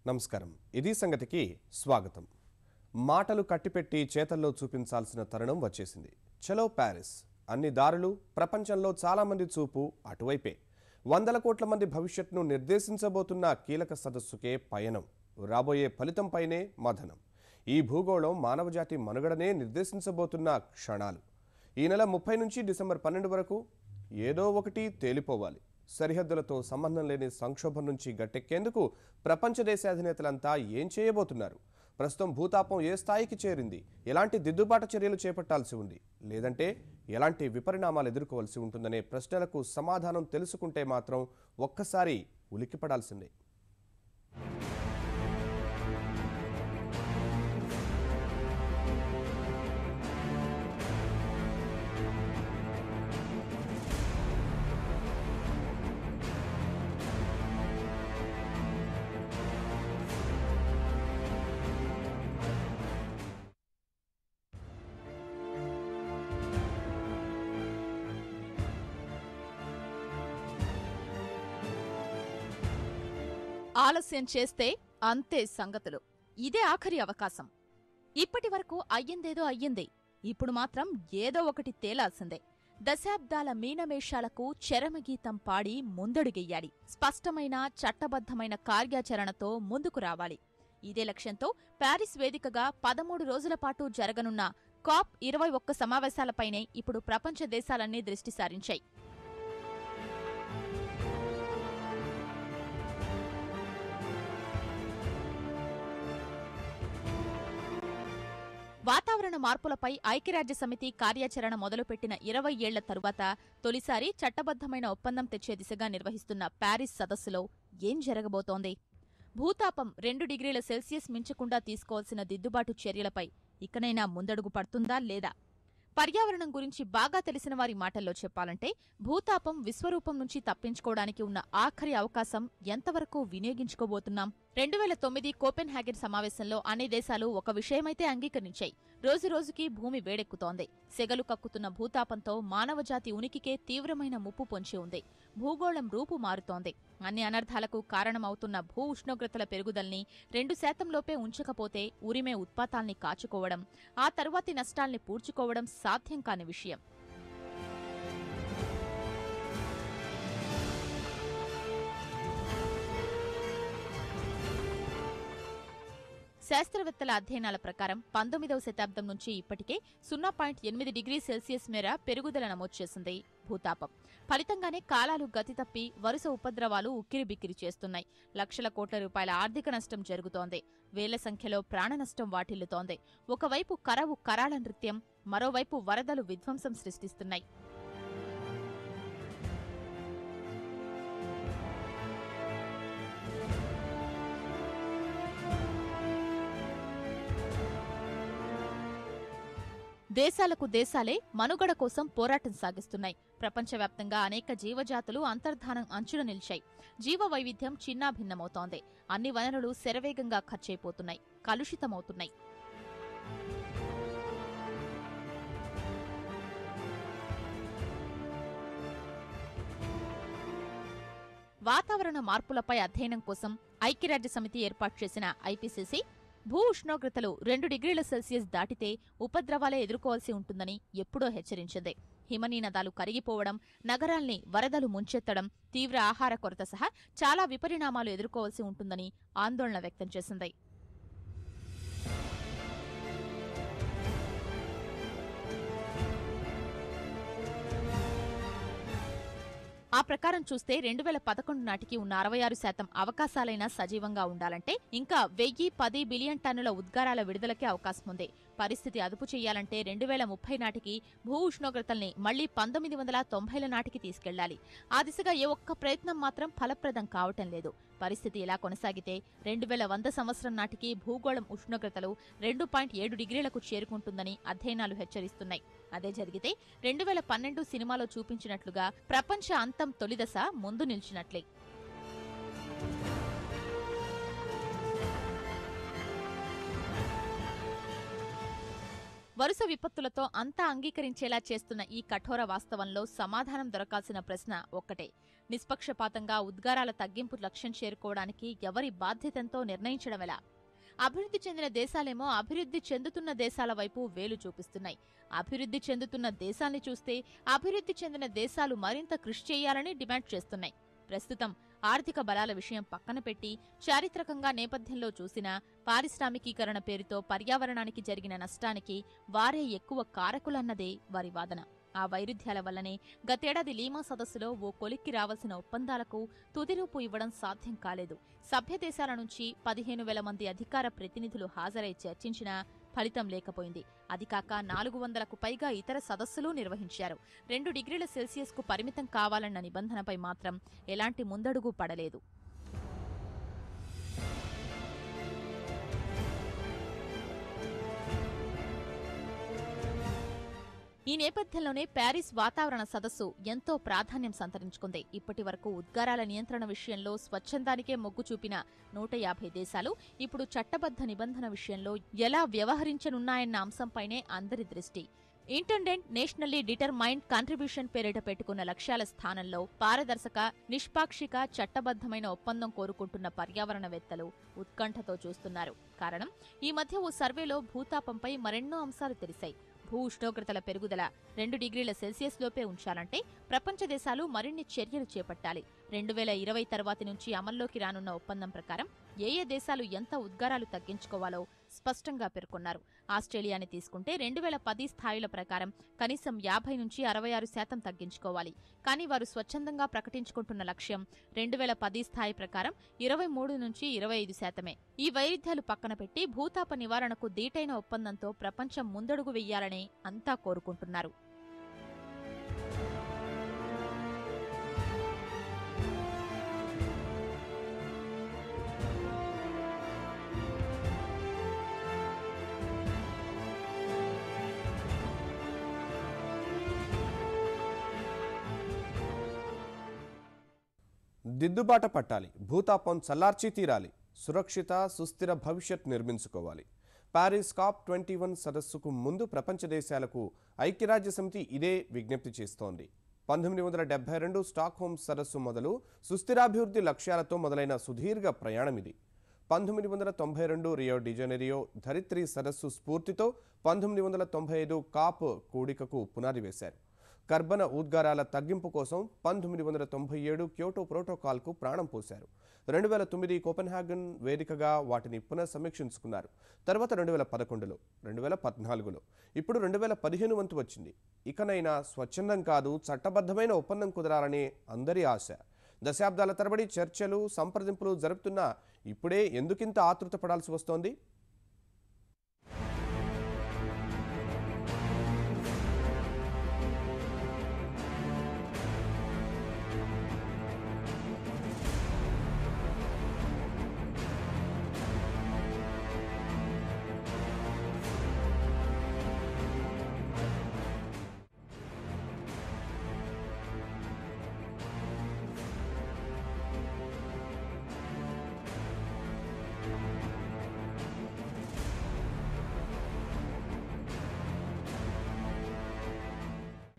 నమస్కారం. ఇది సంగతికి స్వాగతం. మాటలు కట్టిపెట్టి చేతల్లో చూపించాల్సిన తరుణం వచ్చేసింది. చలో ప్యారిస్. అన్ని దారులు, ప్రపంచంలో చాలా మంది చూపు అటువైపే. వందల కోట్ల మంది భవిష్యత్తును నిర్దేశించబోతున్న కీలక సదస్సుకే పయనం. రాబోయే ఫలితంపైనే మథనం. ఈ భూగోళం మానవజాతి మనుగడనే నిర్దేశించబోతున్న క్షణాలు. ఈ నెల 30 నుంచి డిసెంబర్ 12 వరకు ఏదో ఒకటి తేలిపోవాలి. సరిహద్దులతో సంబంధం లేని సంక్షోభం నుంచి గట్టెక్కేందుకు ప్రపంచ దేశాధినేతలంతా ఏం చేయబోతున్నారు? ప్రస్తుతం భూతాపం ఏ స్థాయికి చేరింది? ఎలాంటి దిద్దుబాటు చర్యలు చేపట్టాల్సి ఉంది? లేదంటే ఎలాంటి విపరిణామాలు ఎదుర్కోవాల్సి ఉంటుందనే ప్రశ్నలకు సమాధానం తెలుసుకుంటే మాత్రం ఒక్కసారి ఉలిక్కిపడాల్సిందే. ఆలస్యం చేస్తే అంతే సంగతులు. ఇదే ఆఖరి అవకాశం. ఇప్పటి వరకు అయ్యిందేదో అయ్యింది. ఇప్పుడు మాత్రం ఏదో ఒకటి తేలాల్సిందే. దశాబ్దాల మీనమేషాలకు చరమగీతం పాడి ముందడుగెయ్యాలి. స్పష్టమైన చట్టబద్ధమైన కార్యాచరణతో ముందుకు రావాలి. ఇదే లక్ష్యంతో ప్యారిస్ వేదికగా 13 రోజుల పాటు జరగనున్న COP21 సమావేశాలపైనే ఇప్పుడు ప్రపంచ దేశాలన్నీ దృష్టి సారించాయి. వాతావరణ మార్పులపై ఐక్యరాజ్యసమితి కార్యాచరణ మొదలుపెట్టిన 20 ఏళ్ల తరువాత తొలిసారి చట్టబద్ధమైన ఒప్పందం తెచ్చే దిశగా నిర్వహిస్తున్న ప్యారిస్ సదస్సులో ఏం జరగబోతోంది? భూతాపం 2 డిగ్రీల సెల్సియస్ మించకుండా తీసుకోవాల్సిన దిద్దుబాటు చర్యలపై ఇకనైనా ముందడుగు పడుతుందా లేదా? పర్యావరణం గురించి బాగా తెలిసిన వారి మాటల్లో చెప్పాలంటే భూతాపం విశ్వరూపం నుంచి తప్పించుకోవడానికి ఉన్న ఆఖరి అవకాశం ఎంతవరకు వినియోగించుకోబోతున్నాం? 2009 కోపెన్హాగెన్ సమావేశంలో అన్ని దేశాలు ఒక విషయమైతే అంగీకరించాయి. రోజురోజుకీ భూమి వేడెక్కుతోంది. సెగలు కక్కుతున్న భూతాపంతో మానవజాతి ఉనికికే తీవ్రమైన ముప్పు పొంచి ఉంది. భూగోళం రూపు మారుతోంది. అన్ని అనర్థాలకు కారణమవుతున్న భూ ఉష్ణోగ్రతల పెరుగుదల్ని 2% లోపే ఉంచకపోతే ఉరిమే ఉత్పాతాల్ని కాచుకోవడం, ఆ తరువాతి నష్టాల్ని పూడ్చుకోవడం సాధ్యం కాని విషయం. శాస్త్రవేత్తల అధ్యయనాల ప్రకారం 19వ శతాబ్దం నుంచి ఇప్పటికే 0.8 డిగ్రీ సెల్సియస్ మేర పెరుగుదల నమోదు చేసింది భూతాపం. ఫలితంగానే కాలాలు గతి తప్పి వరుస ఉపద్రవాలు ఉక్కిరిబిక్కిరి చేస్తున్నాయి. లక్షల కోట్ల రూపాయల ఆర్థిక నష్టం జరుగుతోంది. వేల సంఖ్యలో ప్రాణ నష్టం వాటిల్లుతోంది. ఒకవైపు కరవు కరాళ నృత్యం, మరోవైపు వరదలు విధ్వంసం సృష్టిస్తున్నాయి. దేశాలకు దేశాలే మనుగడ కోసం పోరాటం సాగిస్తున్నాయి. ప్రపంచవ్యాప్తంగా అనేక జీవజాతులు అంతర్ధానం అంచున నిలిచాయి. జీవ వైవిధ్యం చిన్నాభిన్నమవుతోంది. అన్ని వనరులు శరవేగంగా ఖర్చయిపోతున్నాయి, కలుషితమవుతున్నాయి. వాతావరణ మార్పులపై అధ్యయనం కోసం ఐక్యరాజ్యసమితి ఏర్పాటు చేసిన ఐపీసీసీ భూ ఉష్ణోగ్రతలు 2 డిగ్రీల సెల్సియస్ దాటితే ఉపద్రవాలే ఎదుర్కోవాల్సి ఉంటుందని ఎప్పుడో హెచ్చరించింది. హిమనీనదాలు కరిగిపోవడం, నగరాల్ని వరదలు ముంచెత్తడం, తీవ్ర ఆహార కొరత సహా చాలా విపరిణామాలు ఎదుర్కోవాల్సి ఉంటుందని ఆందోళన వ్యక్తం చేసింది. ఆ ప్రకారం చూస్తే 2011 నాటికి ఉన్న 66% అవకాశాలైనా సజీవంగా ఉండాలంటే ఇంకా 1010 బిలియన్ టన్నుల ఉద్గారాల విడుదలకే అవకాశం ఉంది. పరిస్థితి అదుపు చేయాలంటే 2030 నాటికి భూ ఉష్ణోగ్రతల్ని మళ్లీ 1990ల నాటికి తీసుకెళ్లాలి. ఆ దిశగా ఏ ఒక్క ప్రయత్నం మాత్రం ఫలప్రదం కావటం లేదు. పరిస్థితి ఇలా కొనసాగితే 2100 సంవత్సరం నాటికి భూగోళం ఉష్ణోగ్రతలు 2.7 డిగ్రీలకు చేరుకుంటుందని అధ్యయనాలు హెచ్చరిస్తున్నాయి. అదే జరిగితే 2012 సినిమాలో చూపించినట్లుగా ప్రపంచ అంతం తొలిదశ ముందు నిలిచినట్లే. వరుస విపత్తులతో అంతా అంగీకరించేలా చేస్తున్న ఈ కఠోర వాస్తవంలో సమాధానం దొరకాల్సిన ప్రశ్న ఒక్కటే: నిష్పక్షపాతంగా ఉద్గారాల తగ్గింపు లక్ష్యం చేరుకోవడానికి ఎవరి బాధ్యతంతో నిర్ణయించడమెలా? అభివృద్ధి చెందిన దేశాలేమో అభివృద్ధి చెందుతున్న దేశాల వైపు వేలు చూపిస్తున్నాయి. అభివృద్ధి చెందుతున్న దేశాల్ని చూస్తే అభివృద్ధి చెందిన దేశాలు మరింత కృషి చేయాలని డిమాండ్ చేస్తున్నాయి. ప్రస్తుతం ఆర్థిక బలాల విషయం పక్కన పెట్టి చారిత్రకంగా నేపథ్యంలో చూసినా పారిశ్రామికీకరణ పేరుతో పర్యావరణానికి జరిగిన నష్టానికి వారే ఎక్కువ కారకులన్నదే వారి వాదన. ఆ వైరుధ్యాల వల్లనే గతేడాది లీమా సదస్సులో ఓ కొలిక్కి రావాల్సిన ఒప్పందాలకు తుదిరూపు ఇవ్వడం సాధ్యం కాలేదు. సభ్యదేశాల నుంచి 15,000 మంది అధికార ప్రతినిధులు హాజరై చర్చించినా ఫలితం లేకపోయింది. అది కాక 400కు పైగా ఇతర సదస్సులు నిర్వహించారు. 2 డిగ్రీల సెల్సియస్కు పరిమితం కావాలన్న నిబంధనపై మాత్రం ఎలాంటి ముందడుగు పడలేదు. ఈ నేపథ్యంలోనే ప్యారిస్ వాతావరణ సదస్సు ఎంతో ప్రాధాన్యం సంతరించుకుంది. ఇప్పటి వరకు ఉద్గారాల నియంత్రణ విషయంలో స్వచ్ఛందానికే మొగ్గు చూపిన 150 దేశాలు ఇప్పుడు చట్టబద్ధ నిబంధన విషయంలో ఎలా వ్యవహరించనున్నాయన్న అంశంపైనే అందరి దృష్టి. ఇంటెండెంట్ నేషనల్లీ డిటర్మైన్డ్ కాంట్రిబ్యూషన్ పేరిట పెట్టుకున్న లక్ష్యాల స్థానంలో పారదర్శక, నిష్పాక్షిక, చట్టబద్ధమైన ఒప్పందం కోరుకుంటున్న పర్యావరణవేత్తలు ఉత్కంఠతో చూస్తున్నారు. కారణం, ఈ మధ్య ఓ సర్వేలో భూతాపంపై మరెన్నో అంశాలు తెలిసాయి. భూ ఉష్ణోగ్రతల పెరుగుదల 2 డిగ్రీల సెల్సియస్ లోపే ఉంచాలంటే ప్రపంచ దేశాలు మరిన్ని చర్యలు చేపట్టాలి. 2020 తర్వాతి నుంచి అమల్లోకి రానున్న ఒప్పందం ప్రకారం ఏ దేశాలు ఎంత ఉద్గారాలు తగ్గించుకోవాలో స్పష్టంగా పేర్కొన్నారు. ఆస్ట్రేలియాని తీసుకుంటే 2010 స్థాయిల ప్రకారం కనీసం 50 నుంచి 66% తగ్గించుకోవాలి. కానీ వారు స్వచ్ఛందంగా ప్రకటించుకుంటున్న లక్ష్యం 2010 స్థాయి ప్రకారం 23 నుంచి 25%. ఈ వైరుధ్యాలు పక్కన పెట్టి భూతాప నివారణకు దీటైన ఒప్పందంతో ప్రపంచం ముందడుగు వెయ్యాలని అంతా కోరుకుంటున్నారు. దిద్దుబాట పట్టాలి, భూతాపం చల్లార్చి తీరాలి, సురక్షిత సుస్థిర భవిష్యత్ నిర్మించుకోవాలి. ప్యారిస్ COP21 సదస్సుకు ముందు ప్రపంచ దేశాలకు ఐక్యరాజ్యసమితి ఇదే విజ్ఞప్తి చేస్తోంది. 1972 స్టాక్హోమ్ సదస్సు మొదలు సుస్థిరాభివృద్ధి లక్ష్యాలతో మొదలైన సుదీర్ఘ ప్రయాణమిది. 1992 రియో డిజనెరియో ధరిత్రి సదస్సు స్ఫూర్తితో 1995 COP కూడికకు పునాది వేశారు. కర్బన ఉద్గారాల తగ్గింపు కోసం 1997 క్యోటో ప్రోటోకాల్కు ప్రాణం పోశారు. 2009 కోపెన్హాగన్ వేదికగా వాటిని పునఃసమీక్షించుకున్నారు. తర్వాత 2011లో, 2014లో, ఇప్పుడు 2015 వంతు వచ్చింది. ఇకనైనా స్వచ్ఛందం కాదు, చట్టబద్ధమైన ఒప్పందం కుదరాలనే అందరి ఆశ. దశాబ్దాల తరబడి చర్చలు, సంప్రదింపులు జరుపుతున్నా ఇప్పుడే ఎందుకింత ఆతృత పడాల్సి వస్తోంది?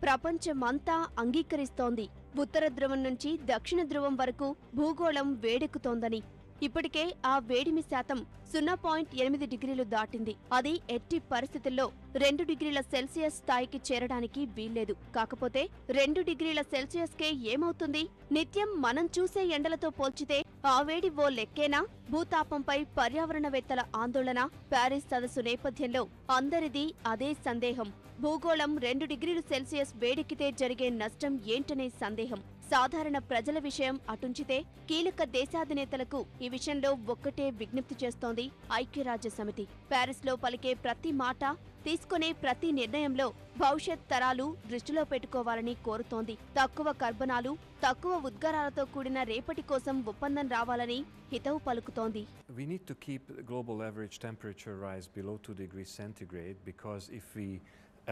ప్రపంచమంతా అంగీకరిస్తోంది. ఉత్తర ధ్రువం నుంచి దక్షిణ ధ్రువం వరకు భూగోళం వేడెక్కుతోందని. ఇప్పటికే ఆ వేడిమి శాతం 0.8 డిగ్రీలు దాటింది. అది ఎట్టి పరిస్థితుల్లో 2 డిగ్రీల సెల్సియస్ స్థాయికి చేరడానికి వీల్లేదు. కాకపోతే 2 డిగ్రీల సెల్సియస్కే ఏమవుతుంది? నిత్యం మనం చూసే ఎండలతో పోల్చితే ఆ వేడి ఓ లెక్కేనా? భూతాపంపై పర్యావరణవేత్తల ఆందోళన. ప్యారిస్ సదస్సు నేపథ్యంలో అందరిది అదే సందేహం. భూగోళం 2 డిగ్రీలు సెల్సియస్ వేడెక్కితే జరిగే నష్టం ఏంటనే సందేహం. సాధారణ ప్రజల విషయం అటుంచితే కీలక దేశాధినేతలకు ఈ విషయంలో ఒక్కటే విజ్ఞప్తి చేస్తోంది ఐక్యరాజ్యసమితి. ప్యారిస్లో పలికే ప్రతి మాట, తీసుకునే ప్రతి నిర్ణయంలో భవిష్యత్ తరాలు దృష్టిలో పెట్టుకోవాలని కోరుతోంది. తక్కువ కర్బనాలు, తక్కువ ఉద్గారాలతో కూడిన రేపటి కోసం ఒప్పందం రావాలని హితవు పలుకుతోంది. We need to keep global average temperature rise below 2 degrees centigrade because if we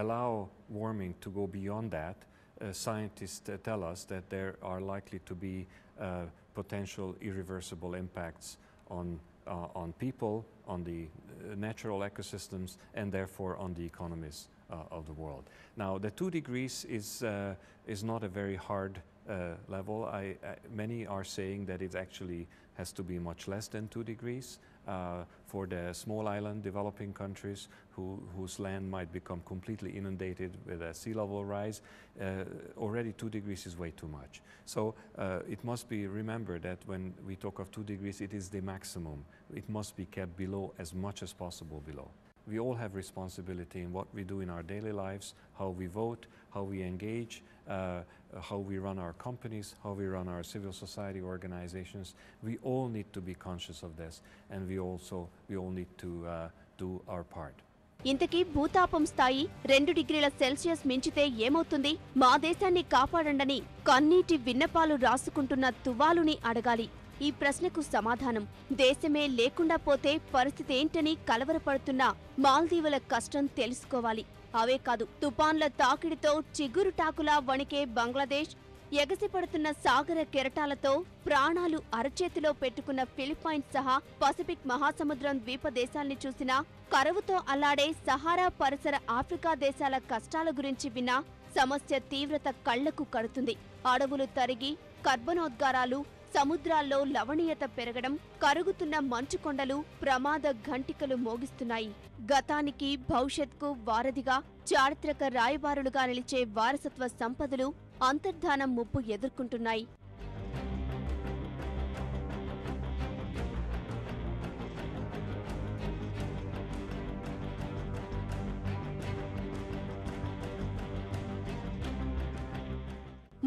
allow warming to go beyond that, scientists tell us that there are likely to be potential irreversible impacts on on people, on the natural ecosystems, and therefore on the economies of the world. Now, the 2 degrees is not a very hard level. Many are saying that it actually has to be much less than 2 degrees for the small island developing countries whose land might become completely inundated with a sea level rise. Already 2 degrees is way too much. So it must be remembered that when we talk of 2 degrees, it is the maximum. It must be kept below as much as possible below. We all have responsibility in what we do in our daily lives, how we vote, how we engage, how we run our companies, how we run our civil society organizations. We all need to be conscious of this, and we all need to do our part. ఇంతకీ భూతాపం స్థాయి 2 డిగ్రీల Celsius మించితే ఏమవుతుంది? మా దేశాన్ని కాపాడండని కన్నీటి విన్నపాలు రాసుకుంటున్న తువాలుని అడగాలి. ఈ ప్రశ్నకు సమాధానం దేశమే లేకుండా పోతే పరిస్థితి ఏంటని కలవరపడుతున్న మాల్దీవుల కష్టం తెలుసుకోవాలి. అవే కాదు, తుపాన్ల తాకిడితో చిగురుటాకులా వణికే బంగ్లాదేశ్, ఎగసిపడుతున్న సాగర కెరటాలతో ప్రాణాలు అరచేతిలో పెట్టుకున్న ఫిలిప్పైన్స్ సహా పసిఫిక్ మహాసముద్రం ద్వీప దేశాల్ని చూసినా, కరువుతో అల్లాడే సహారా పరిసర ఆఫ్రికా దేశాల కష్టాల గురించి విన్నా సమస్య తీవ్రత కళ్లకు కడుతుంది. అడవులు తరిగి కర్బనోద్గారాలు, సముద్రాల్లో లవణీయత పెరగడం, కరుగుతున్న మంచుకొండలు ప్రమాద ఘంటికలు మోగిస్తున్నాయి. గతానికి భవిష్యత్కు వారధిగా, చారిత్రక రాయబారులుగా నిలిచే వారసత్వ సంపదలు అంతర్ధానం ముప్పు ఎదుర్కొంటున్నాయి.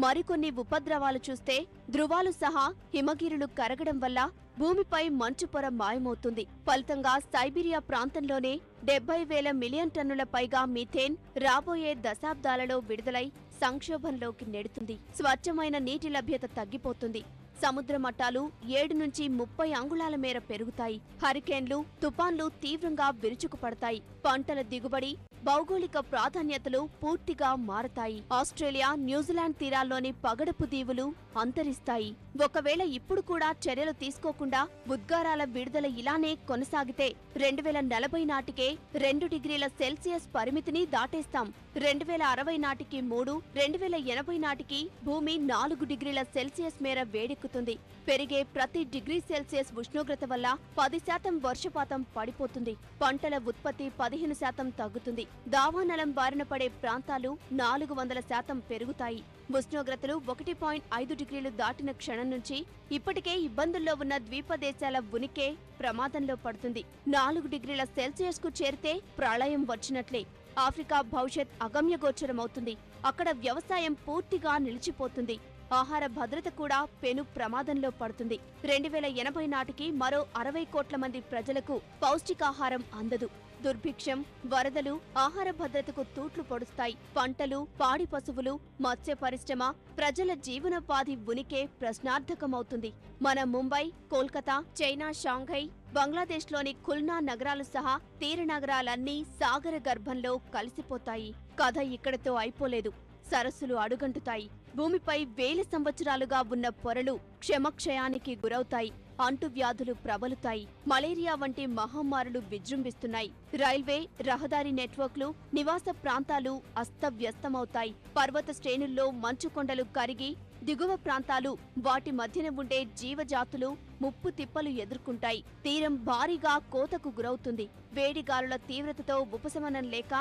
మరికొన్ని ఉపద్రవాలు చూస్తే ధృవాలు సహా హిమగిరులు కరగడం వల్ల భూమిపై మంచు పొర మాయమవుతుంది. ఫలితంగా సైబీరియా ప్రాంతంలోనే 70,000 మిలియన్ టన్నుల పైగా మీథేన్ రాబోయే దశాబ్దాలలో విడుదలై సంక్షోభంలోకి నెడుతుంది. స్వచ్ఛమైన నీటి లభ్యత తగ్గిపోతుంది. సముద్ర మట్టాలు 7 నుంచి 30 అంగుళాల మేర పెరుగుతాయి. హరికేన్లు, తుపాన్లు తీవ్రంగా విరుచుకుపడతాయి. పంటల దిగుబడి, భౌగోళిక ప్రాధాన్యతలు పూర్తిగా మారతాయి. ఆస్ట్రేలియా, న్యూజిలాండ్ తీరాల్లోని పగడపు దీవులు అంతరిస్తాయి. ఒకవేళ ఇప్పుడు కూడా చర్యలు తీసుకోకుండా ఉద్గారాల విడుదల ఇలానే కొనసాగితే 2040 నాటికే 2 డిగ్రీల సెల్సియస్ పరిమితిని దాటేస్తాం. 2060 నాటికి 3, 2080 నాటికి భూమి 4 డిగ్రీల సెల్సియస్ మేర వేడెక్కుతుంది. పెరిగే ప్రతి డిగ్రీ సెల్సియస్ ఉష్ణోగ్రత వల్ల 10% వర్షపాతం పడిపోతుంది. పంటల ఉత్పత్తి 15% తగ్గుతుంది. దావానలం బారిన పడే ప్రాంతాలు 400% పెరుగుతాయి. ఉష్ణోగ్రతలు 1.5 డిగ్రీలు దాటిన క్షణం నుంచి ఇప్పటికే ఇబ్బందుల్లో ఉన్న ద్వీప దేశాల ఉనికే ప్రమాదంలో పడుతుంది. 4 డిగ్రీల సెల్సియస్ కు చేరితే ప్రళయం వచ్చినట్లే. ఆఫ్రికా భవిష్యత్ అగమ్యగోచరమవుతుంది. అక్కడ వ్యవసాయం పూర్తిగా నిలిచిపోతుంది. ఆహార భద్రత కూడా పెను ప్రమాదంలో పడుతుంది. 2080 నాటికి మరో 60 కోట్ల మంది ప్రజలకు పౌష్టికాహారం అందదు. దుర్భిక్షం, వరదలు ఆహార భద్రతకు తూట్లు పొడుస్తాయి. పంటలు, పాడి పశువులు, మత్స్య పరిశ్రమ, ప్రజల జీవనోపాధి ఉనికే ప్రశ్నార్థకమవుతుంది. మన ముంబై, కోల్కతా, చైనా షాంఘై, బంగ్లాదేశ్లోని ఖుల్నా నగరాలు సహా తీర నగరాలన్నీ సాగర గర్భంలో కలిసిపోతాయి. కథ ఇక్కడితో అయిపోలేదు. సరస్సులు అడుగంటుతాయి. భూమిపై 1000 సంవత్సరాలుగా ఉన్న పొరలు క్షమక్షయానికి గురవుతాయి. అంటువ్యాధులు ప్రబలుతాయి. మలేరియా వంటి మహమ్మారులు విజృంభిస్తున్నాయి. రైల్వే, రహదారి నెట్వర్క్లు, నివాస ప్రాంతాలు అస్తవ్యస్తమవుతాయి. పర్వత శ్రేణుల్లో మంచుకొండలు కరిగి దిగువ ప్రాంతాలు, వాటి మధ్యన ఉండే జీవజాతులు ముప్పు తిప్పలు ఎదుర్కొంటాయి. తీరం భారీగా కోతకు గురవుతుంది. వేడిగాలుల తీవ్రతతో ఉపశమనం లేక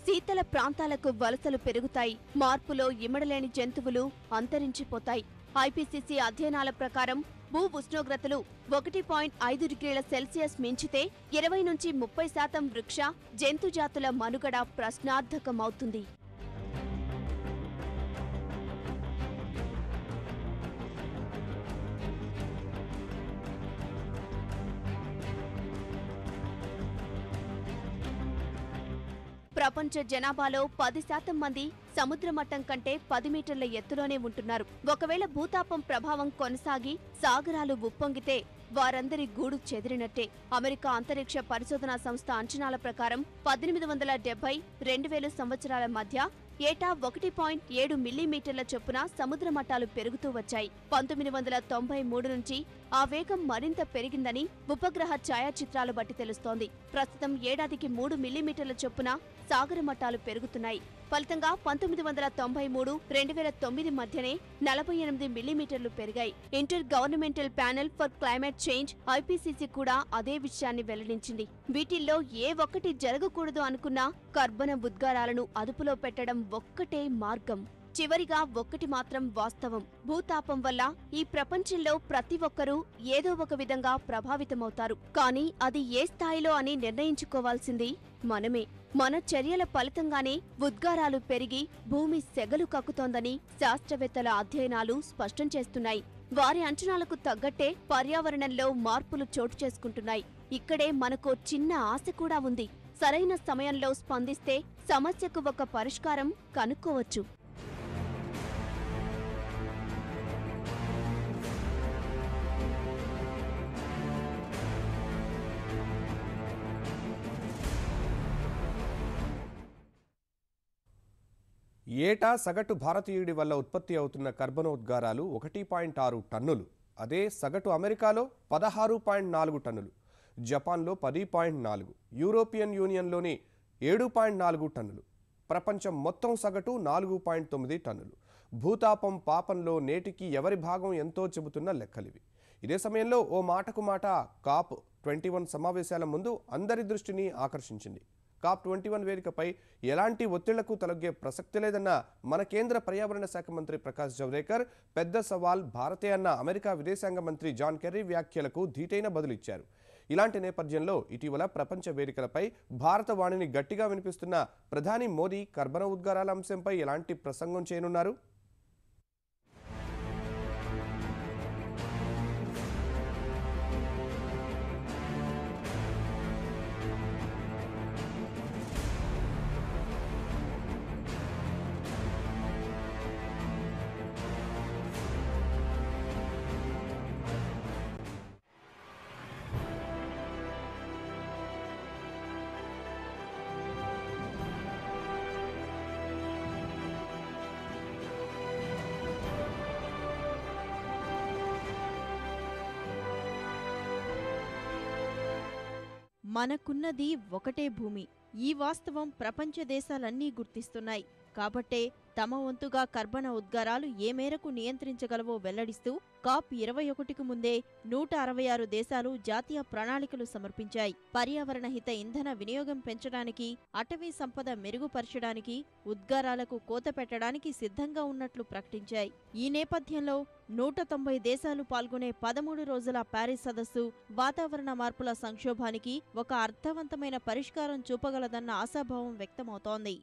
శీతల ప్రాంతాలకు వలసలు పెరుగుతాయి. మార్పులో ఇమడలేని జంతువులు అంతరించిపోతాయి. ఐపీసీసీ అధ్యయనాల ప్రకారం భూ ఉష్ణోగ్రతలు 1.5 డిగ్రీల సెల్సియస్ మించితే 20 నుంచి 30% వృక్ష, జంతుజాతుల మనుగడ ప్రశ్నార్థకమవుతుంది. ప్రపంచ జనాభాలో 10% మంది సముద్ర మట్టం కంటే 10 మీటర్ల ఎత్తులోనే ఉంటున్నారు. ఒకవేళ భూతాపం ప్రభావం కొనసాగి సాగరాలు ఉప్పొంగితే వారందరి గూడు చెదిరినట్టే. అమెరికా అంతరిక్ష పరిశోధనా సంస్థ అంచనాల ప్రకారం 1870-2000 సంవత్సరాల మధ్య ఏటా 1.7 మిల్లీమీటర్ల చొప్పున సముద్ర మట్టాలు పెరుగుతూ వచ్చాయి. 1993 నుంచి ఆ వేగం మరింత పెరిగిందని ఉపగ్రహ ఛాయాచిత్రాలు బట్టి తెలుస్తోంది. ప్రస్తుతం ఏడాదికి 3 మిల్లీమీటర్ల చొప్పున సాగర మట్టాలు పెరుగుతున్నాయి. ఫలితంగా 1993, 2009 మధ్యనే 48 మిల్లీమీటర్లు పెరిగాయి. Inter governmental panel for climate change IPCC కూడా అదే విషయాన్ని వెల్లడించింది. వీటిల్లో ఏ ఒక్కటి జరగకూడదు అనుకున్నా కర్బన ఉద్గారాలను అదుపులో పెట్టడం ఒక్కటే మార్గం. చివరిగా ఒక్కటి మాత్రం వాస్తవం. భూతాపం వల్ల ఈ ప్రపంచంలో ప్రతి ఒక్కరూ ఏదో ఒక విధంగా ప్రభావితమవుతారు. కానీ అది ఏ స్థాయిలో అని నిర్ణయించుకోవాల్సింది మనమే. మన చర్యల ఫలితంగానే ఉద్గారాలు పెరిగి భూమి సెగలు కక్కుతోందని శాస్త్రవేత్తల అధ్యయనాలు స్పష్టం చేస్తున్నాయి. వారి అంచనాలకు తగ్గట్టే పర్యావరణంలో మార్పులు చోటు చేసుకుంటున్నాయి. ఇక్కడే మనకో చిన్న ఆశ కూడా ఉంది. సరైన సమయంలో స్పందిస్తే సమస్యకు ఒక పరిష్కారం కనుక్కోవచ్చు. ఏటా సగటు భారతీయుడి వల్ల ఉత్పత్తి అవుతున్న కర్బనోద్గారాలు 1.6 టన్నులు. అదే సగటు అమెరికాలో 16.4 టన్నులు, జపాన్లో 10.4, యూరోపియన్ యూనియన్లోని 7.4 టన్నులు. ప్రపంచం మొత్తం సగటు 4.9 టన్నులు. భూతాపం పాపంలో నేటికి ఎవరి భాగం ఎంతో చెబుతున్న లెక్కలివి. ఇదే సమయంలో ఓ మాటకు మాట COP21 సమావేశాల ముందు అందరి దృష్టిని ఆకర్షించింది. COP21 వేదికపై ఎలాంటి ఒత్తిళ్లకు తలొగ్గే ప్రసక్తి లేదన్న మన కేంద్ర పర్యావరణ శాఖ మంత్రి ప్రకాష్ జవదేకర్ పెద్ద సవాల్ భారతే అన్న అమెరికా విదేశాంగ మంత్రి జాన్ కెర్రీ వ్యాఖ్యలకు ధీటైన బదులిచ్చారు. ఇలాంటి నేపథ్యంలో ఇటీవల ప్రపంచ వేదికలపై భారత వాణిని గట్టిగా వినిపిస్తున్న ప్రధాని మోదీ కర్బన ఉద్గారాల అంశంపై ఎలాంటి ప్రసంగం చేయనున్నారు? మనకున్నది ఒకటే భూమి. ఈ వాస్తవం ప్రపంచ దేశాలన్నీ గుర్తిస్తున్నాయి. కాబట్టే తమ వంతుగా కర్బన ఉద్గారాలు ఏ మేరకు నియంత్రించగలవో వెల్లడిస్తూ COP21కు ముందే 166 దేశాలు జాతీయ ప్రణాళికలు సమర్పించాయి. పర్యావరణ హిత ఇంధన వినియోగం పెంచడానికి, అటవీ సంపద మెరుగుపరచడానికి, ఉద్గారాలకు కోత పెట్టడానికి సిద్ధంగా ఉన్నట్లు ప్రకటించాయి. ఈ నేపథ్యంలో 190 దేశాలు పాల్గొనే 13 రోజుల ప్యారిస్ సదస్సు వాతావరణ మార్పుల సంక్షోభానికి ఒక అర్థవంతమైన పరిష్కారం చూపగలదన్న ఆశాభావం వ్యక్తమవుతోంది.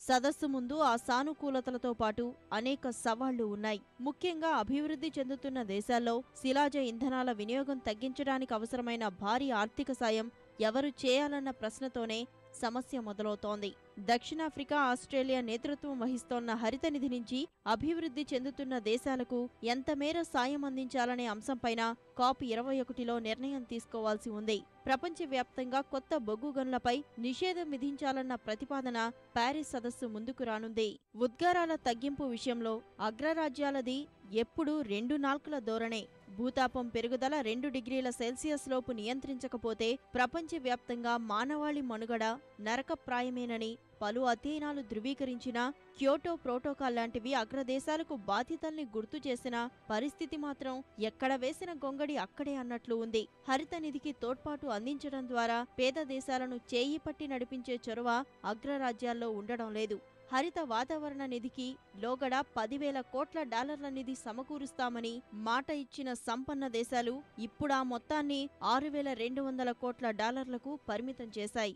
సదస్సు ముందు ఆ సానుకూలతలతో పాటు అనేక సవాళ్లు ఉన్నాయి. ముఖ్యంగా అభివృద్ధి చెందుతున్న దేశాల్లో శిలాజ ఇంధనాల వినియోగం తగ్గించడానికి అవసరమైన భారీ ఆర్థిక సాయం ఎవరు చేయాలన్న ప్రశ్నతోనే సమస్య మొదలవుతోంది. దక్షిణాఫ్రికా, ఆస్ట్రేలియా నేతృత్వం వహిస్తోన్న హరిత నిధి నుంచి అభివృద్ధి చెందుతున్న దేశాలకు ఎంతమేర సాయం అందించాలనే అంశంపైన COP21లో నిర్ణయం తీసుకోవాల్సి ఉంది. ప్రపంచవ్యాప్తంగా కొత్త బొగ్గు గనులపై నిషేధం విధించాలన్న ప్రతిపాదన ప్యారిస్ సదస్సు ముందుకు రానుంది. ఉద్గారాల తగ్గింపు విషయంలో అగ్రరాజ్యాలది ఎప్పుడూ 2 నాల్కల ధోరణే. భూతాపం పెరుగుదల 2 డిగ్రీల సెల్సియస్ లోపు నియంత్రించకపోతే ప్రపంచవ్యాప్తంగా మానవాళి మనుగడ నరకప్రాయమేనని పలు అధ్యయనాలు ధృవీకరించినా, క్యోటో ప్రోటోకాల్ లాంటివి అగ్రదేశాలకు బాధ్యతల్ని గుర్తు చేసినా పరిస్థితి మాత్రం ఎక్కడ వేసిన గొంగడి అక్కడే అన్నట్లు ఉంది. హరిత నిధికి తోడ్పాటు అందించడం ద్వారా పేద దేశాలను చేయి పట్టి నడిపించే చొరవ అగ్రరాజ్యాల్లో ఉండడం లేదు. హరిత వాతావరణ నిధికి లోగడ 10,000 కోట్ల డాలర్ల నిధి సమకూరుస్తామని మాట ఇచ్చిన సంపన్న దేశాలు ఇప్పుడా మొత్తాన్ని 6,200 కోట్ల డాలర్లకు పరిమితం చేశాయి.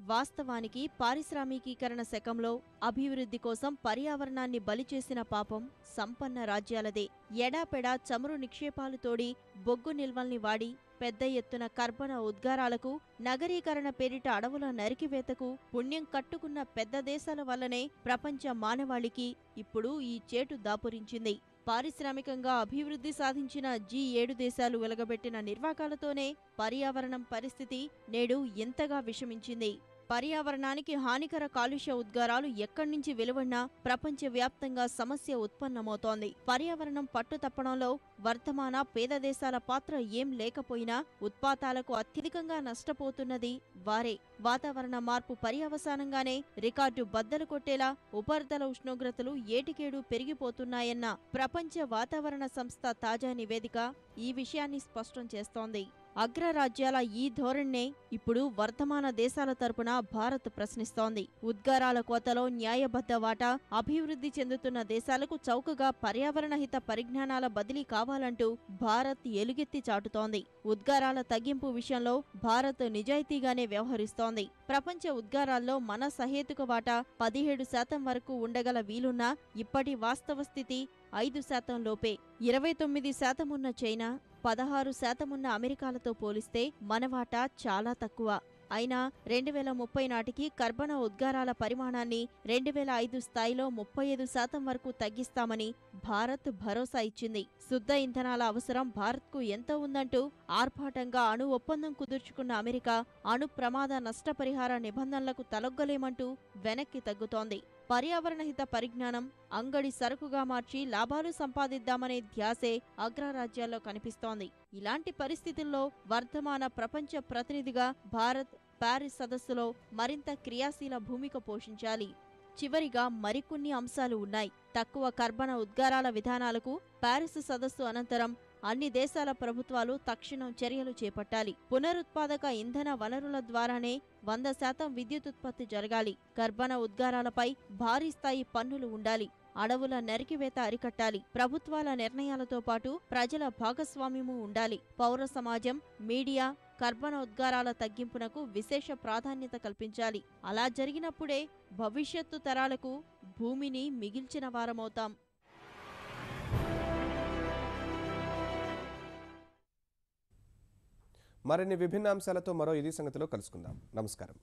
వాస్తవానికి పారిశ్రామికీకరణ శకంలో అభివృద్ధి కోసం పర్యావరణాన్ని బలిచేసిన పాపం సంపన్న రాజ్యాలదే. ఎడాపెడా చమురు నిక్షేపాలు తోడి బొగ్గు నిల్వల్ని వాడి పెద్ద ఎత్తున కర్బన ఉద్గారాలకు, నగరీకరణ పేరిట అడవుల నరికివేతకు పుణ్యం కట్టుకున్న పెద్ద దేశాల వల్లనే ప్రపంచ మానవాళికి ఇప్పుడు ఈ చేటు దాపురించింది. పారిశ్రామికంగా అభివృద్ధి సాధించిన G7 దేశాలు వెలగబెట్టిన నిర్వాకాలతోనే పర్యావరణం పరిస్థితి నేడు ఎంతగా విషమించింది. పర్యావరణానికి హానికర కాలుష్య ఉద్గారాలు ఎక్కడ్నుంచి వెలువడినా ప్రపంచవ్యాప్తంగా సమస్య ఉత్పన్నమవుతోంది. పర్యావరణం పట్టుతప్పడంలో వర్తమాన పేద దేశాల పాత్ర ఏం లేకపోయినా ఉత్పాతాలకు అత్యధికంగా నష్టపోతున్నది వారే. వాతావరణ మార్పు పర్యవసానంగానే రికార్డు బద్దలు కొట్టేలా ఉపరితల ఉష్ణోగ్రతలు ఏటికేడు పెరిగిపోతున్నాయన్న ప్రపంచ వాతావరణ సంస్థ తాజా నివేదిక ఈ విషయాన్ని స్పష్టం చేస్తోంది. అగ్రరాజ్యాల ఈ ధోరణే ఇప్పుడు వర్తమాన దేశాల తరపున భారత్ ప్రశ్నిస్తోంది. ఉద్గారాల కోతలో న్యాయబద్ధ వాటా, అభివృద్ధి చెందుతున్న దేశాలకు చౌకగా పర్యావరణహిత పరిజ్ఞానాల బదిలీ కావాలంటూ భారత్ ఎలుగెత్తి చాటుతోంది. ఉద్గారాల తగ్గింపు విషయంలో భారత్ నిజాయితీగానే వ్యవహరిస్తోంది. ప్రపంచ ఉద్గారాల్లో మన సహేతుక వాటా 17% వరకు ఉండగల వీలున్నా ఇప్పటి వాస్తవ స్థితి 5% లోపే. 29% ఉన్న చైనా, 16% ఉన్న అమెరికాలతో పోలిస్తే మన వాటా చాలా తక్కువ. అయినా 2030 నాటికి కర్బన ఉద్గారాల పరిమాణాన్ని 2005 స్థాయిలో 35% వరకు తగ్గిస్తామని భారత్ భరోసా ఇచ్చింది. శుద్ధ ఇంధనాల అవసరం భారత్కు ఎంత ఉందంటూ ఆర్భాటంగా అణు ఒప్పందం కుదుర్చుకున్న అమెరికా అణు ప్రమాద నష్టపరిహార నిబంధనలకు తలొగ్గలేమంటూ వెనక్కి తగ్గుతోంది. పర్యావరణహిత పరిజ్ఞానం అంగడి సరుకుగా మార్చి లాభాలు సంపాదిద్దామనే ధ్యాసే అగ్రరాజ్యాల్లో కనిపిస్తోంది. ఇలాంటి పరిస్థితుల్లో వర్ధమాన ప్రపంచ ప్రతినిధిగా భారత్ ప్యారిస్ సదస్సులో మరింత క్రియాశీల భూమిక పోషించాలి. చివరిగా మరికొన్ని అంశాలు ఉన్నాయి. తక్కువ కర్బన ఉద్గారాల విధానాలకు ప్యారిస్ సదస్సు అనంతరం అన్ని దేశాల ప్రభుత్వాలు తక్షణం చర్యలు చేపట్టాలి. పునరుత్పాదక ఇంధన వనరుల ద్వారానే 100% విద్యుతుత్పత్తి జరగాలి. కర్బన ఉద్గారాలపై భారీ స్థాయి పన్నులు ఉండాలి. అడవుల నరికివేత అరికట్టాలి. ప్రభుత్వాల నిర్ణయాలతో పాటు ప్రజల భాగస్వామ్యమూ ఉండాలి. పౌర సమాజం, మీడియా కర్బన ఉద్గారాల తగ్గింపునకు విశేష ప్రాధాన్యత కల్పించాలి. అలా జరిగినప్పుడే భవిష్యత్తు తరాలకు భూమిని మిగిల్చిన వారమవుతాం. మరిన్ని విభిన్న అంశాలతో మరో ఇది సంగతిలో కలుసుకుందాం. నమస్కారం.